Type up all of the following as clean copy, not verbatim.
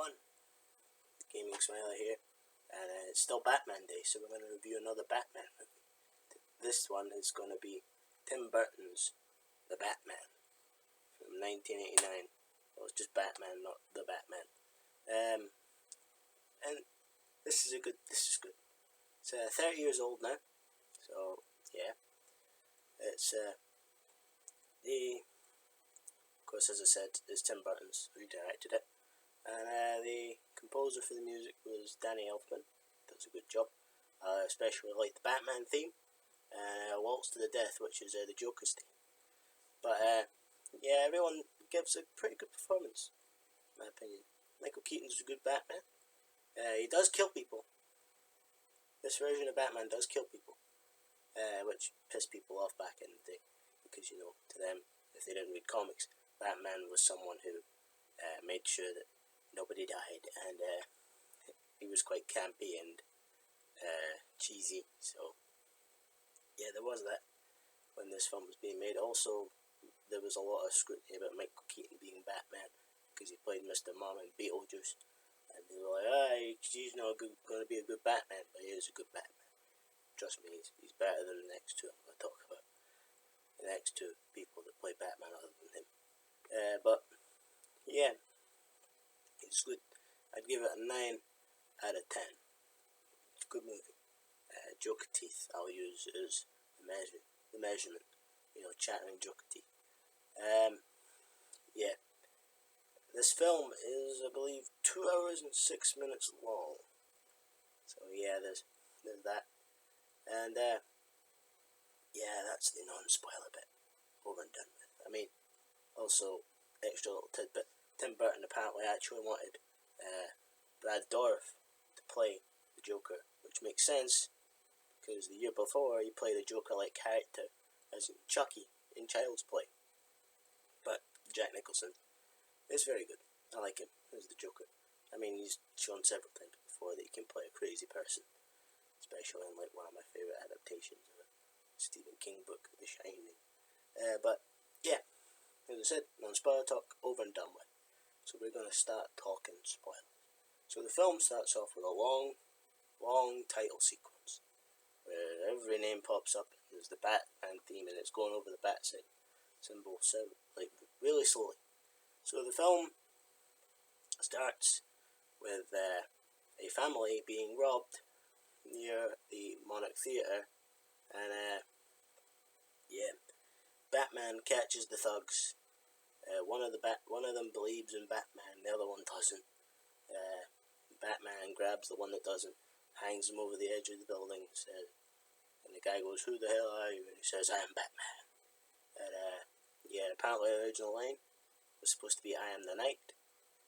everyone, Gaming Smiler here, and it's still Batman Day, so we're going to review another Batman movie. This one is going to be Tim Burton's The Batman from 1989. Well, it's just Batman, not The Batman. And this is good. It's 30 years old now, so yeah. It's of course, as I said, it's Tim Burton's who directed it. And the composer for the music was Danny Elfman. Does a good job. Especially like the Batman theme and Waltz to the Death, which is the Joker's theme. But yeah, everyone gives a pretty good performance, in my opinion. Michael Keaton's a good Batman. He does kill people. This version of Batman does kill people, which pissed people off back in the day, because to them, if they didn't read comics, Batman was someone who made sure that nobody died, and he was quite campy and cheesy. So yeah, there was that when this film was being made. Also, there was a lot of scrutiny about Michael Keaton being Batman because he played Mr. Mom in Beetlejuice, and they were like, he's not going to be a good Batman, but he is a good Batman. Trust me, he's better than the next two I'm going to talk about. The next two people that play Batman other than him. But yeah, it's good. I'd give it a 9 out of 10. It's a good movie. Joker teeth I'll use as the measurement. Chattering Joker teeth. Yeah. This film is, I believe, 2 hours and 6 minutes long. So yeah, there's that. And yeah, that's the non-spoiler bit. Over and done with. I mean, also, extra little tidbit. Tim Burton apparently actually wanted Brad Dourif to play the Joker, which makes sense because the year before he played a Joker-like character as in Chucky in Child's Play. But Jack Nicholson is very good. I like him as the Joker. I mean, he's shown several times before that he can play a crazy person, especially in like one of my favourite adaptations of a Stephen King book, The Shining. But yeah, as I said, non-spoiler talk over and done with. So we're going to start talking spoilers. So the film starts off with a long title sequence where every name pops up. There's the Batman theme and it's going over the bat symbol, so like really slowly. So the film starts with a family being robbed near the Monarch Theatre, and yeah, Batman catches the thugs. One of them believes in Batman, the other one doesn't. Batman grabs the one that doesn't, hangs him over the edge of the building, and the guy goes, "Who the hell are you?" And he says, "I am Batman." And yeah, apparently the original line was supposed to be "I am the Knight,"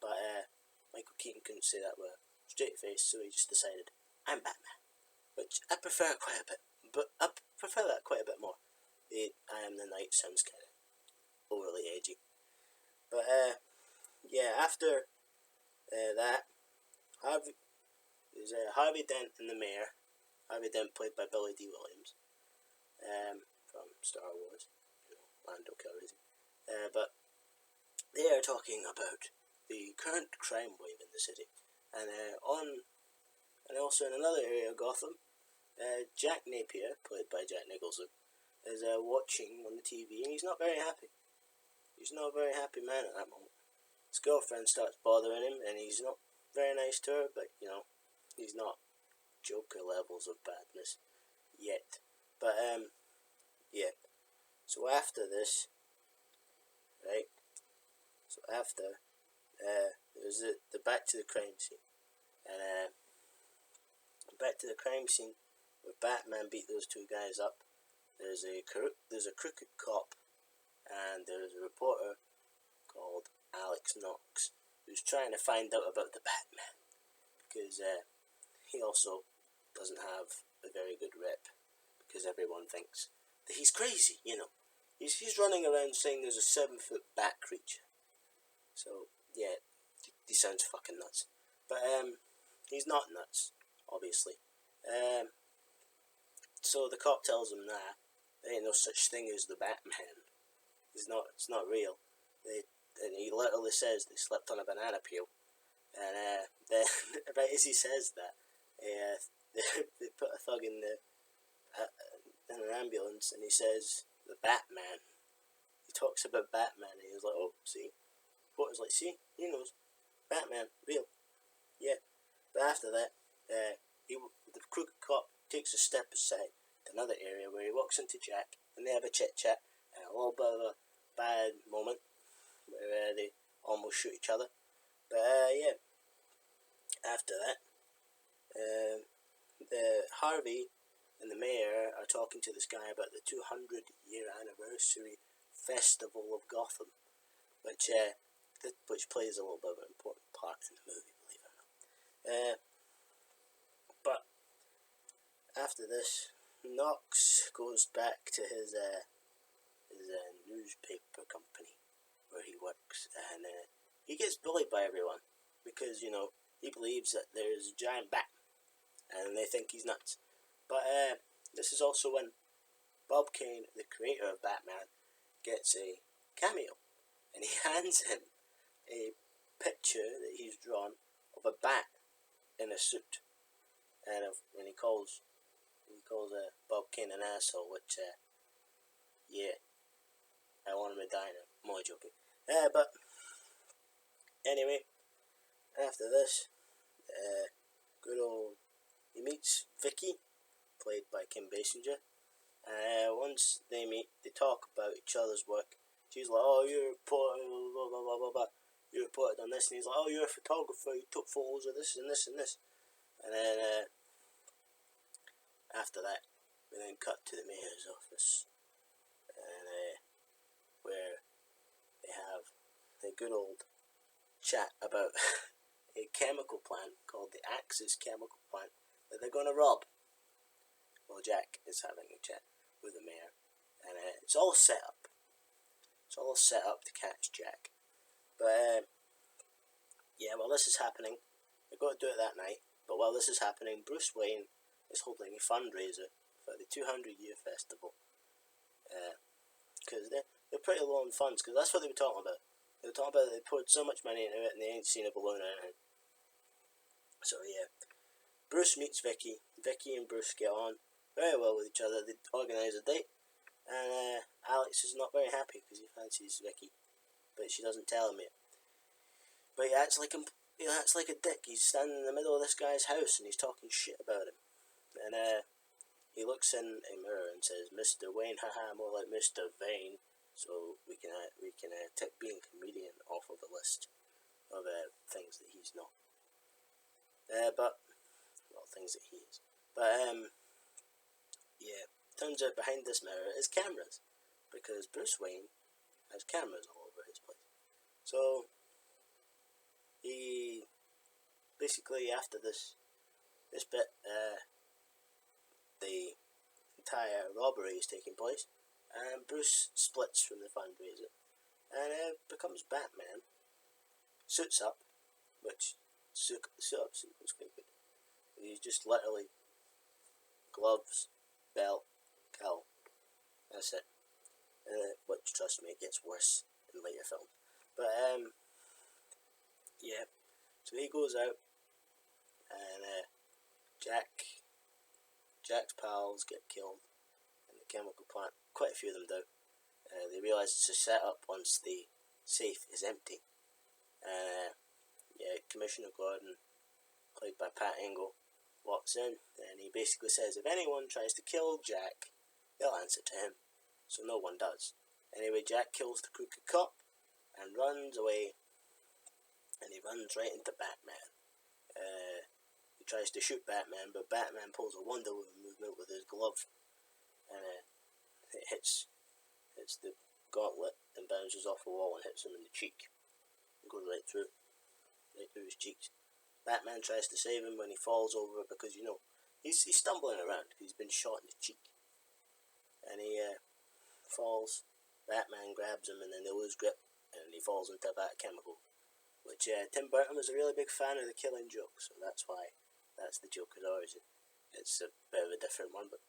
but Michael Keaton couldn't say that with a straight face, so he just decided, "I'm Batman," which I prefer quite a bit, but I prefer that quite a bit more. The "I am the Knight" sounds kind of overly edgy. But yeah, after that, there's Harvey Dent and the Mayor. Harvey Dent played by Billy D. Williams from Star Wars, Lando Calrissian. But they are talking about the current crime wave in the city, and also in another area of Gotham, Jack Napier, played by Jack Nicholson, is watching on the TV, and he's not very happy. He's not a very happy man at that moment. His girlfriend starts bothering him, and he's not very nice to her, but, he's not Joker levels of badness yet. But, yeah. So after this, right, there's the back to the crime scene. And, back to the crime scene, where Batman beat those two guys up. There's a crooked cop, and there's a reporter called Alex Knox who's trying to find out about the Batman, because he also doesn't have a very good rep, because everyone thinks that he's crazy. He's running around saying there's a 7-foot bat creature. So yeah, he sounds fucking nuts, but he's not nuts, obviously. So the cop tells him, "Nah, there ain't no such thing as the Batman. It's not real." And he literally says they slept on a banana peel. And then, right as he says that, they put a thug in in an ambulance, and he says, "The Batman." He talks about Batman, and he's like, "Oh, see?" Porter's like, "See? He knows. Batman, real. Yeah." But after that, the crooked cop takes a step aside to another area where he walks into Jack, and they have a chit-chat, and a little bit of a bad moment where they almost shoot each other. But yeah, after that, the Harvey and the mayor are talking to this guy about the 200-year anniversary festival of Gotham, which plays a little bit of an important part in the movie, believe it or not. But after this, Knox goes back to his newspaper company where he works, and he gets bullied by everyone because, he believes that there's a giant bat, and they think he's nuts. But this is also when Bob Kane, the creator of Batman, gets a cameo, and he hands him a picture that he's drawn of a bat in a suit, and he calls Bob Kane an asshole, which yeah, I want him to die now. I'm only joking. But anyway, after this, he meets Vicky, played by Kim Basinger. Once they meet, they talk about each other's work. She's like, "Oh, you're a reporter, blah blah blah blah blah. You reported on this," and he's like, "Oh, you're a photographer. You took photos of this and this and this." And then after that, we then cut to the mayor's office, and where they have a good old chat about a chemical plant called the Axis Chemical Plant that they're going to rob. Well, Jack is having a chat with the mayor, and it's all set up. It's all set up to catch Jack. But yeah, while this is happening, they've got to do it that night. But while this is happening, Bruce Wayne is holding a fundraiser for the 200-year festival. Because they're pretty low on funds, because that's what they were talking about. They were talking about they poured so much money into it and they ain't seen a balloon or anything. So yeah, Bruce meets Vicky. Vicky and Bruce get on very well with each other. They organise a date, and Alex is not very happy because he fancies Vicky, but she doesn't tell him yet. But he acts like a dick. He's standing in the middle of this guy's house and he's talking shit about him. And he looks in a mirror and says, "Mr. Wayne, haha, more like Mr. Vane." So we can take being comedian off of the list of things that he's not. Things that he is. But yeah, turns out behind this mirror is cameras, because Bruce Wayne has cameras all over his place. So he basically, after this bit, the entire robbery is taking place, and Bruce splits from the fundraiser and becomes Batman, suits up, which suit up was quite good. He's just literally gloves, belt, cowl. That's it. Which, trust me, it gets worse in later films. But yeah. So he goes out, and Jack's pals get killed in the chemical plant. Quite a few of them do. They realise it's a setup once the safe is empty. Commissioner Gordon, played by Pat Engel, walks in, and he basically says, if anyone tries to kill Jack, they'll answer to him. So no one does. Anyway, Jack kills the crooked cop and runs away, and he runs right into Batman. He tries to shoot Batman, but Batman pulls a Wonder Woman movement with his glove, and it hits the gauntlet and bounces off a wall and hits him in the cheek. It goes right through his cheeks. Batman tries to save him when he falls over because, he's stumbling around because he's been shot in the cheek. And he falls. Batman grabs him and then they lose grip and he falls into a vat of chemical. Which Tim Burton was a really big fan of the Killing Joke, so that's why that's the Joker's origin. It's a bit of a different one, but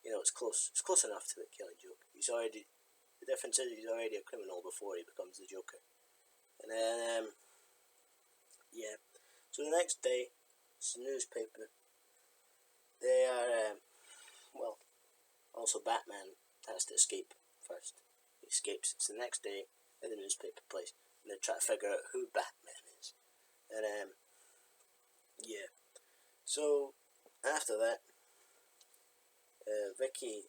it's close. It's close enough to the Killing Joke. The difference is he's already a criminal before he becomes the Joker. And then yeah. So the next day, it's the newspaper. They are, also Batman has to escape first. He escapes. It's the next day at the newspaper place, and they're trying to figure out who Batman is. And, yeah. So, after that, Vicky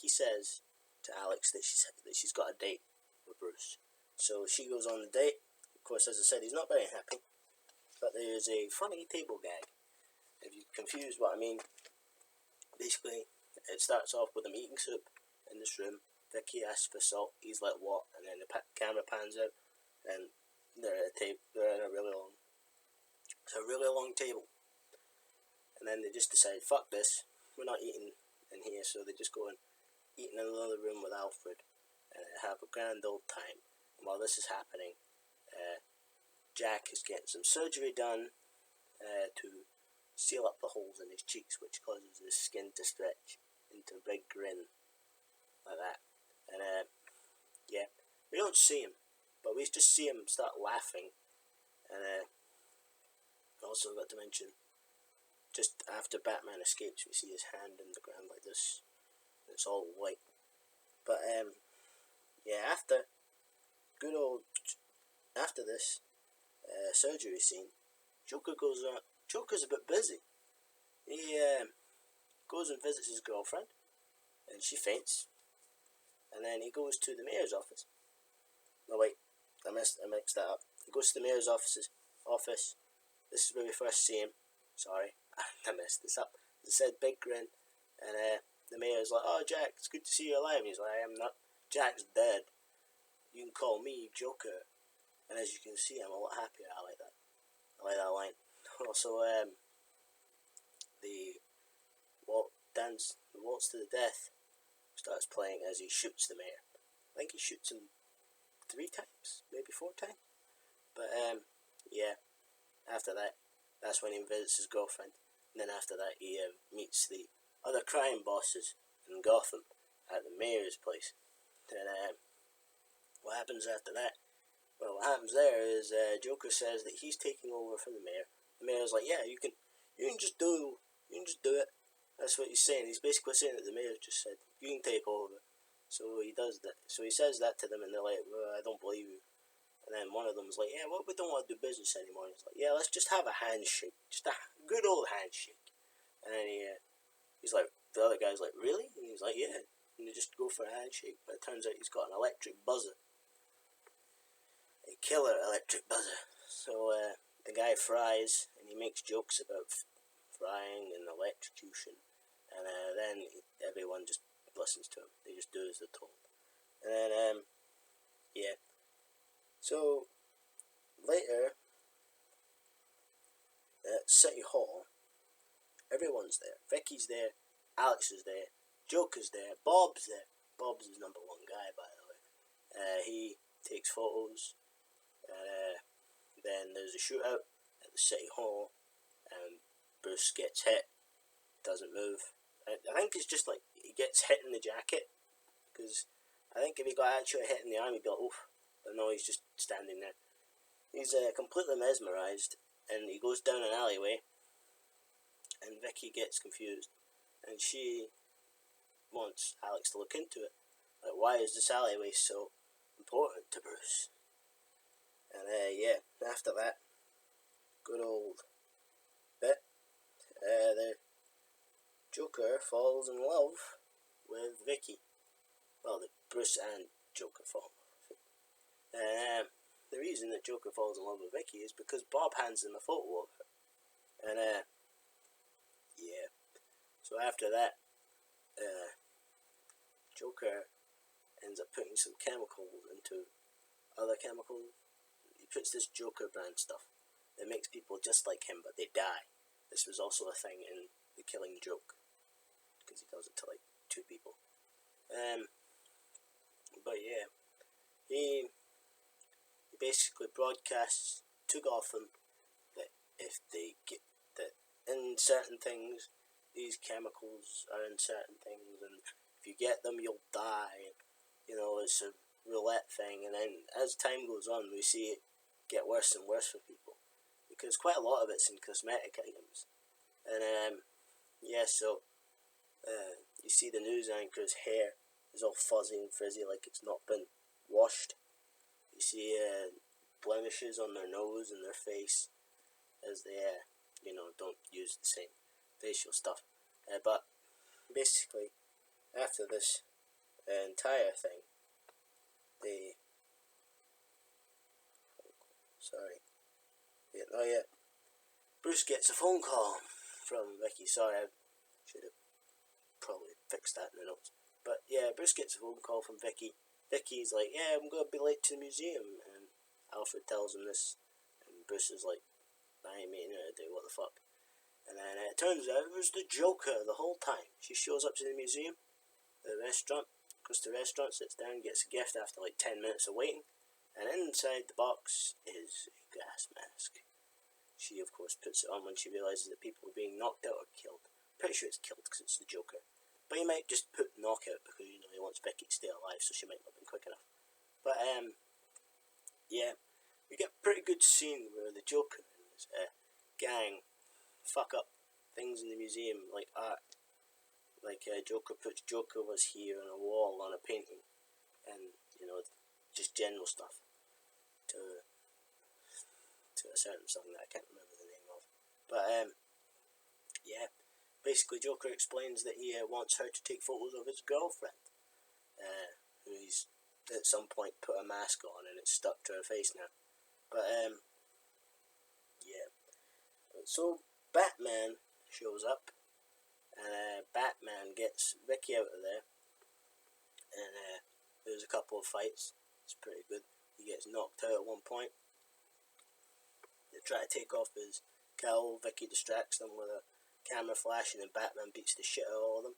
says to Alex that she's got a date with Bruce. So she goes on the date. Of course, as I said, he's not very happy. But there's a funny table gag. If you're confused what I mean, basically, it starts off with them eating soup in this room. Vicky asks for salt. He's like, what? And then the camera pans out, and they're at a table. They're in a really long table. And then they just decide, fuck this. We're not eating in here, so they just go and eat in another room with Alfred and have a grand old time. And while this is happening, Jack is getting some surgery done to seal up the holes in his cheeks, which causes his skin to stretch into a big grin like that. And yeah, we don't see him, but we just see him start laughing. And also got to mention, just after Batman escapes, we see his hand in the ground like this. It's all white. But yeah, after this surgery scene, Joker's a bit busy. He goes and visits his girlfriend, and she faints. And then he goes to the mayor's office. No, wait, I mixed that up. He goes to the mayor's office. This is where we first see him. Sorry, I messed this up. As I said, big grin. And the mayor's like, oh, Jack, it's good to see you alive. And he's like, I am not. Jack's dead. You can call me Joker. And as you can see, I'm a lot happier. I like that. I like that line. Also, the Waltz to the Death starts playing as he shoots the mayor. I think he shoots him 3 times, maybe 4 times. But yeah, after that, that's when he visits his girlfriend. And then after that, he meets the other crime bosses in Gotham at the mayor's place. And what happens after that? Well, what happens there is Joker says that he's taking over from the mayor. The mayor's like, yeah, you can just do it. That's what he's saying. He's basically saying that the mayor just said, you can take over. So he does that. So he says that to them, and they're like, well, I don't believe you. And then one of them's like, yeah, well, we don't want to do business anymore. And he's like, yeah, let's just have a handshake. Just a good old handshake. And then he's like, the other guy's like, really? And he's like, yeah. And they just go for a handshake. But it turns out he's got an electric buzzer. A killer electric buzzer. So the guy fries, and he makes jokes about frying and electrocution. And then everyone just listens to him. They just do as they're told. And then, yeah. So, later, at City Hall, everyone's there. Vicky's there, Alex is there, Joker's there, Bob's there. Bob's his number 1 guy, by the way. He takes photos. Then there's a shootout at the City Hall, and Bruce gets hit, doesn't move. I think it's just like he gets hit in the jacket, because I think if he got actually hit in the arm, he'd be like, oof. But no, he's just standing there. He's completely mesmerised, and he goes down an alleyway, and Vicky gets confused, and she wants Alex to look into it. Like, why is this alleyway so important to Bruce? And yeah, after that, good old bit, the Joker falls in love with Vicky. Well, Bruce and Joker fall in love with Vicky. The reason that Joker falls in love with Vicky is because Bob hands him a photo of her. And yeah. So after that, Joker ends up putting some chemicals into other chemicals. He puts this Joker brand stuff that makes people just like him, but they die. This was also a thing in The Killing Joke, because he does it to like 2 people. But yeah, he basically broadcasts to Gotham that if they get that in certain things, these chemicals are in certain things, and if you get them, you'll die. You know, it's a roulette thing, and then as time goes on, we see it get worse and worse for people. because quite a lot of it's in cosmetic items. And yeah, so you see the news anchor's hair is all fuzzy and frizzy like it's not been washed. You see blemishes on their nose and their face as they, don't use the same facial stuff. But basically, after this entire thing, they... Sorry. Yeah. Bruce gets a phone call from Vicky. Sorry, I should have probably fixed that in the notes. But yeah, Bruce gets a phone call from Vicky. Vicky's like, yeah, I'm going to be late to the museum. And Alfred tells him this. And Bruce is like, I ain't mean to do, what the fuck. And then it turns out it was the Joker the whole time. She shows up to the museum, the restaurant, goes to the restaurant, sits down, gets a gift after like 10 minutes of waiting. And inside the box is a gas mask. She, of course, puts it on when she realises that people are being knocked out or killed. Pretty sure it's killed because it's the Joker. But he might just put knockout because, he wants Becky to stay alive, so she might not have been quick enough. But, yeah, we get a pretty good scene where the Joker and his gang fuck up things in the museum, like art. Like, Joker puts Joker was here on a wall on a painting. And, just general stuff. To a certain song that I can't remember the name of. But, yeah. Basically, Joker explains that he wants her to take photos of his girlfriend, who he's at some point put a mask on and it's stuck to her face now. But, yeah. So, Batman shows up, and Batman gets Vicky out of there, and there's a couple of fights. It's pretty good. He gets knocked out at one point. They try to take off his cowl. Vicky distracts them with a camera flash, and then Batman beats the shit out of all of them.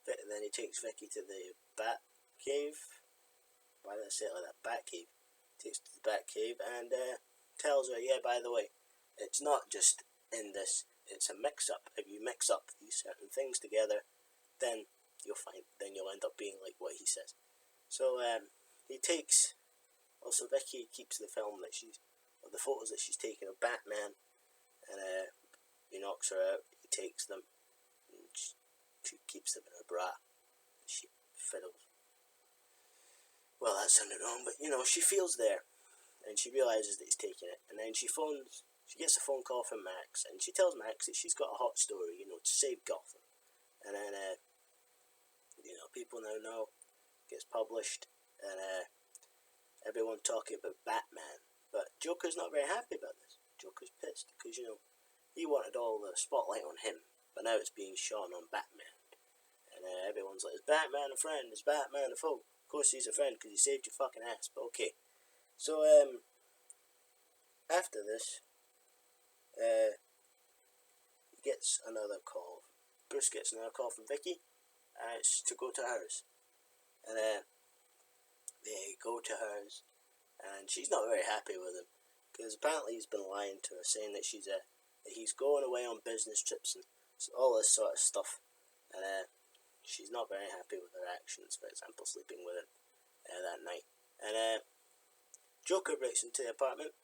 Then he takes Vicky to the Bat Cave. Why did I say it like that? Bat Cave. Takes her to the Bat Cave and tells her, yeah, by the way, it's not just in this, it's a mix-up. If you mix up these certain things together, then you'll end up being like what he says. So he takes... Also, Vicky keeps the film that the photos that she's taken of Batman, and he knocks her out, he takes them, and she keeps them in her bra. She fiddles. Well, that sounded wrong, but she feels there, and she realises that he's taking it, and then she gets a phone call from Max, and she tells Max that she's got a hot story, to save Gotham. And then, people now know, gets published, and everyone talking about Batman. But Joker's not very happy about this. Joker's pissed because, he wanted all the spotlight on him, but now it's being shone on Batman. And everyone's like, is Batman a friend? Is Batman a foe? Of course he's a friend because he saved your fucking ass, but okay. So, after this, he gets another call. Bruce gets another call from Vicky, and it's to go to hers. And they go to hers, and she's not very happy with him, because apparently he's been lying to her, saying that that he's going away on business trips and all this sort of stuff, and she's not very happy with her actions, for example, sleeping with him that night. And Joker breaks into the apartment.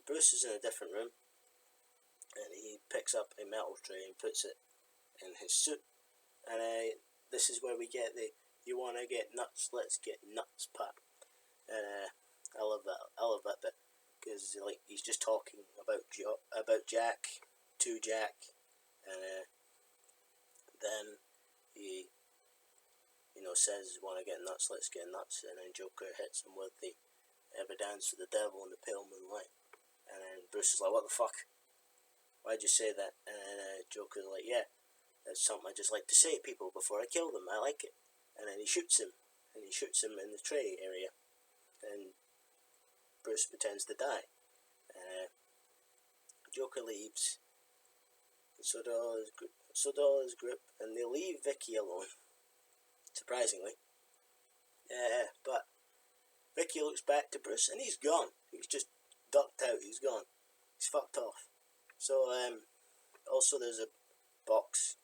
Bruce is in a different room, and he picks up a metal tray and puts it in his suit, and this is where we get the "you want to get nuts, let's get nuts" part. And I love that bit, because he's just talking about Jack to Jack, and then he says, "Want to get nuts, let's get nuts," and then Joker hits him with the "ever dance with the devil in the pale moonlight," and then Bruce is like, "What the fuck? Why'd you say that?" And then Joker's like, "Yeah, that's something I just like to say to people before I kill them. I like it." And then he shoots him, in the tray area, and Bruce pretends to die. Joker leaves, and so do all his group, and they leave Vicky alone, surprisingly. But Vicky looks back to Bruce, and he's gone. He's just ducked out, he's gone. He's fucked off. So, also there's a box.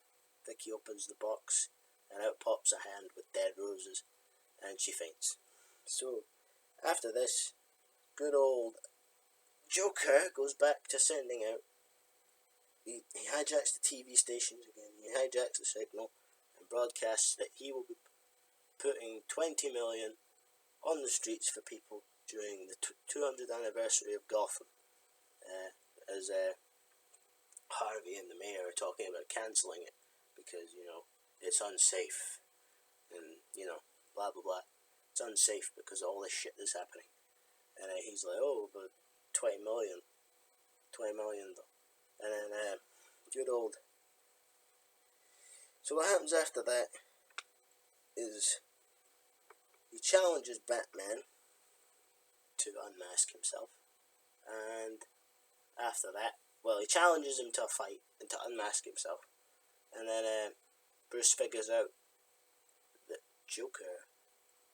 Vicky opens the box, and out pops a hand with dead roses, and she faints. So, after this, good old Joker goes back to sending out. He hijacks the TV stations again. He hijacks the signal and broadcasts that he will be putting 20 million on the streets for people during the 200th anniversary of Gotham. As Harvey and the mayor are talking about cancelling it because, it's unsafe. And, blah, blah, blah. It's unsafe because of all this shit that's happening. And he's like, oh, but 20 million though. And then, good old. So what happens after that is he challenges Batman to unmask himself. And after that, he challenges him to a fight and to unmask himself. And then Bruce figures out that Joker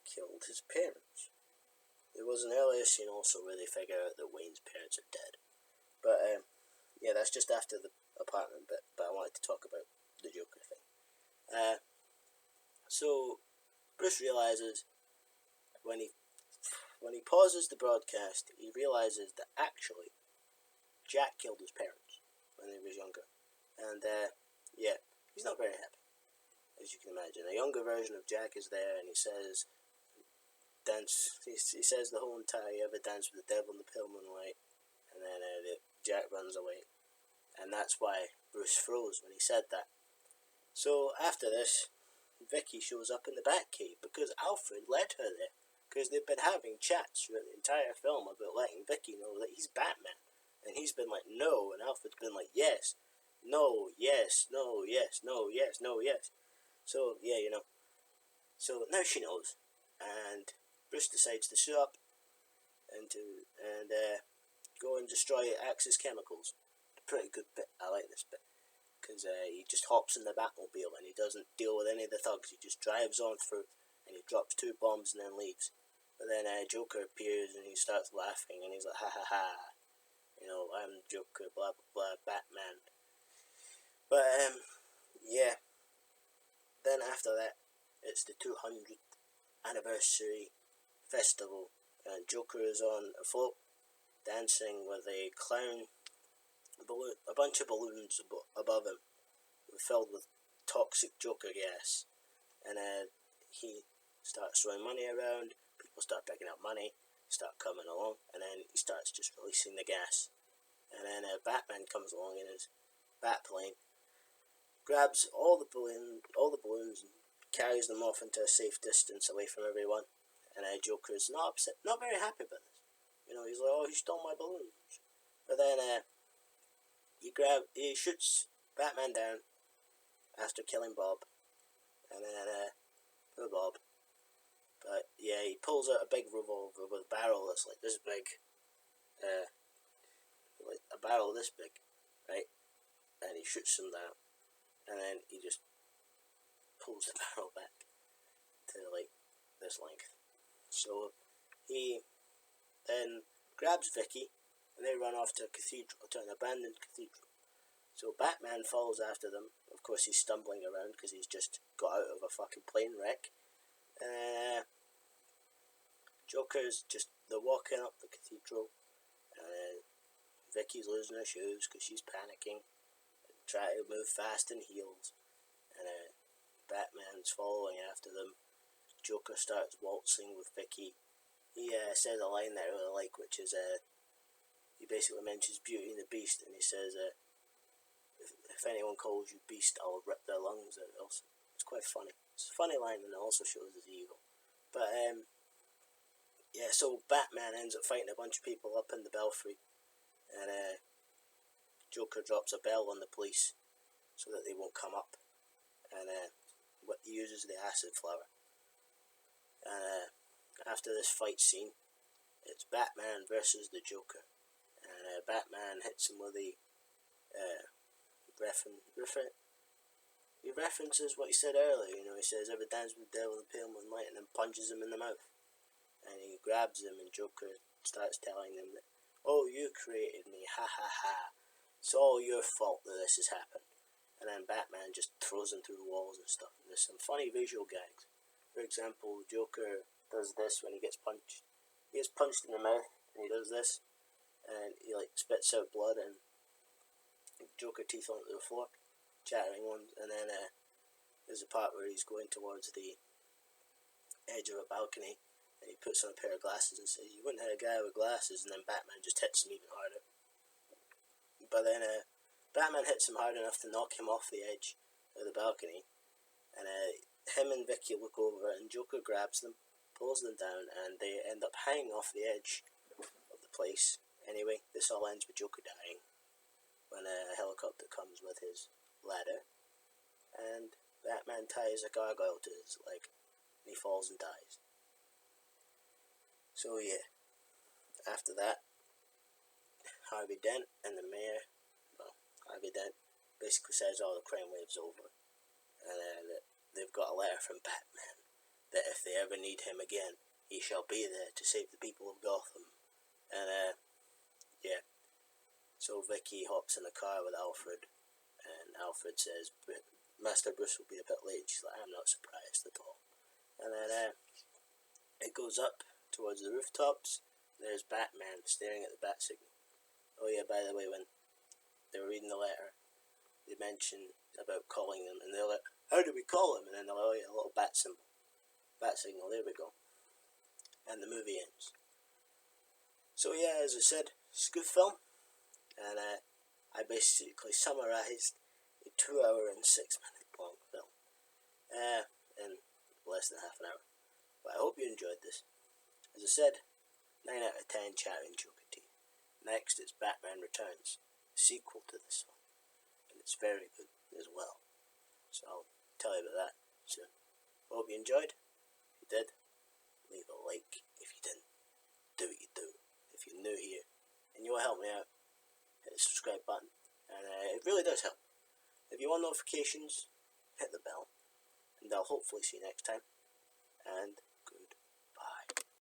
killed his parents. There was an earlier scene also where they figure out that Wayne's parents are dead. But, that's just after the apartment bit, but I wanted to talk about the Joker thing. So, Bruce realizes, when he pauses the broadcast, he realizes that actually, Jack killed his parents when he was younger. And, he's not very happy, as you can imagine. A younger version of Jack is there, and he says the whole entire, you ever dance with the devil in the pale moonlight, and then Jack runs away. And that's why Bruce froze when he said that. So after this, Vicky shows up in the Batcave because Alfred led her there. Because they've been having chats throughout the entire film about letting Vicky know that he's Batman. And he's been like, no. And Alfred's been like, yes. No, yes, no, yes, no, yes, no, yes. So, So now she knows. And Bruce decides to show up and go and destroy Axis chemicals. Pretty good bit. I like this bit. Because he just hops in the Batmobile and he doesn't deal with any of the thugs. He just drives on through and he drops 2 bombs and then leaves. But then Joker appears and he starts laughing and he's like, ha ha ha. I'm Joker, blah blah blah, Batman. But, Then after that, it's the 200th anniversary festival. And Joker is on a float, dancing with a clown. A bunch of balloons above him, filled with toxic Joker gas, and he starts throwing money around. People start picking up money, start coming along, and then he starts just releasing the gas. And then Batman comes along in his Batplane, grabs all the balloons, and carries them off into a safe distance away from everyone. And Joker's not upset, not very happy about this. He's like, oh, he stole my balloons. But then he shoots Batman down after killing Bob, and then poor Bob. But he pulls out a big revolver with a barrel that's like this big, like a barrel this big, right? And he shoots him down, and then he just pulls the barrel back to like this length. So he then grabs Vicky. And they run off to an abandoned cathedral. So Batman follows after them. Of course, he's stumbling around because he's just got out of a fucking plane wreck. They're walking up the cathedral. Vicky's losing her shoes because she's panicking. Trying to move fast in heels. And Batman's following after them. Joker starts waltzing with Vicky. He says a line that I really like, which is... He basically mentions Beauty and the Beast, and he says, if anyone calls you Beast, I'll rip their lungs out. Also, it's quite funny. It's a funny line, and it also shows he's evil. But, so Batman ends up fighting a bunch of people up in the Belfry, and Joker drops a bell on the police so that they won't come up, and he uses the acid flower. And after this fight scene, it's Batman versus the Joker. And Batman hits him with he references what he said earlier. He says, ever dance with the devil in the pale moonlight, and then punches him in the mouth. And he grabs him, and Joker starts telling him that, oh, you created me, ha ha ha. It's all your fault that this has happened. And then Batman just throws him through the walls and stuff. And there's some funny visual gags. For example, Joker does this when he gets punched. He gets punched in the mouth, and he does this. and he like spits out blood and Joker teeth onto the floor, chattering ones, and then there's a part where he's going towards the edge of a balcony, and he puts on a pair of glasses and says, "You wouldn't hit a guy with glasses," and then Batman just hits him even harder. But then Batman hits him hard enough to knock him off the edge of the balcony, and him and Vicky look over, and Joker grabs them, pulls them down, and they end up hanging off the edge of the place. Anyway, this all ends with Joker dying when a helicopter comes with his ladder, and Batman ties a gargoyle to his leg, and he falls and dies. So yeah, after that, Harvey Dent and the mayor, Harvey Dent basically says all the crime wave's over, and that they've got a letter from Batman that if they ever need him again, he shall be there to save the people of Gotham. And yeah, so Vicky hops in the car with Alfred, and Alfred says, "Master Bruce will be a bit late." She's like, "I'm not surprised at all." And then it goes up towards the rooftops. There's Batman staring at the bat signal. Oh yeah, by the way, when they were reading the letter, they mention about calling them, and they're like, "How do we call him?" And then they're like, "Oh yeah, a little bat symbol. Bat signal, there we go." And the movie ends. So yeah, as I said, it's a good film. And I basically summarised a 2 hour and 6 minute long film in less than half an hour. But I hope you enjoyed this. As I said, 9 out of 10 chattering Joker teeth. Next is Batman Returns, the sequel to this one, and it's very good as well. So I'll tell you about that soon. Hope you enjoyed. If you did, leave a like. If you didn't, do what you do. If you're new here and you want to help me out, hit the subscribe button, and it really does help. If you want notifications, hit the bell, and I'll hopefully see you next time, and good.